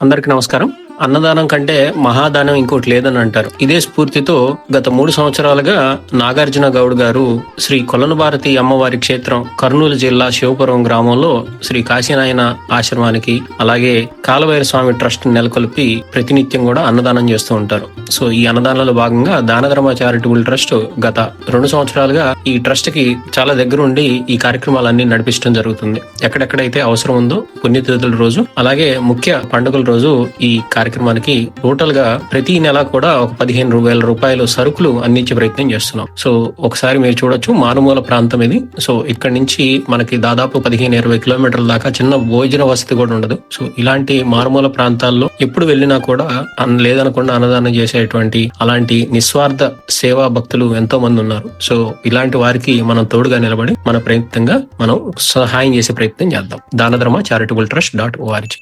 అందరికి నమస్కారం. అన్నదానం కంటే మహాదానం ఇంకోటి లేదని అంటారు. ఇదే స్ఫూర్తితో గత 3 సంవత్సరాలుగా నాగార్జున గౌడ్ గారు శ్రీ కొలనుభారతి అమ్మవారి క్షేత్రం కర్నూలు జిల్లా శివపురం గ్రామంలో శ్రీ కాశీనాయన ఆశ్రమానికి అలాగే కాలభైర స్వామి ట్రస్ట్ నెలకొల్పి ప్రతినిత్యం కూడా అన్నదానం చేస్తూ ఉంటారు. సో ఈ అన్నదానంలో భాగంగా దానధర్మ చారిటబుల్ ట్రస్ట్ గత 2 సంవత్సరాలుగా ఈ ట్రస్ట్ కి చాలా దగ్గరుండి ఈ కార్యక్రమాలన్నీ నడిపించడం జరుగుతుంది. ఎక్కడెక్కడైతే అవసరం ఉందో పుణ్యతిథుల రోజు అలాగే ముఖ్య పండుగల రోజు ఈ కార్యక్రమానికి టోటల్ గా ప్రతి నెల కూడా ఒక 15,000 రూపాయలు సరుకులు అందించే ప్రయత్నం చేస్తున్నాం. సో ఒకసారి మీరు చూడొచ్చు, మారుమూల ప్రాంతం ఇది. సో ఇక్కడ నుంచి మనకి దాదాపు 15-20 కిలోమీటర్ల దాకా చిన్న భోజన వసతి కూడా ఉండదు. సో ఇలాంటి మారుమూల ప్రాంతాల్లో ఎప్పుడు వెళ్ళినా కూడా లేదనకుండా అన్నదానం చేసేటువంటి అలాంటి నిస్వార్థ సేవా భక్తులు ఎంతో మంది ఉన్నారు. సో ఇలాంటి వారికి మనం తోడుగా నిలబడి మన ప్రయత్నంగా మనం సహాయం చేసే ప్రయత్నం చేద్దాం. Danadharma charitable trust .org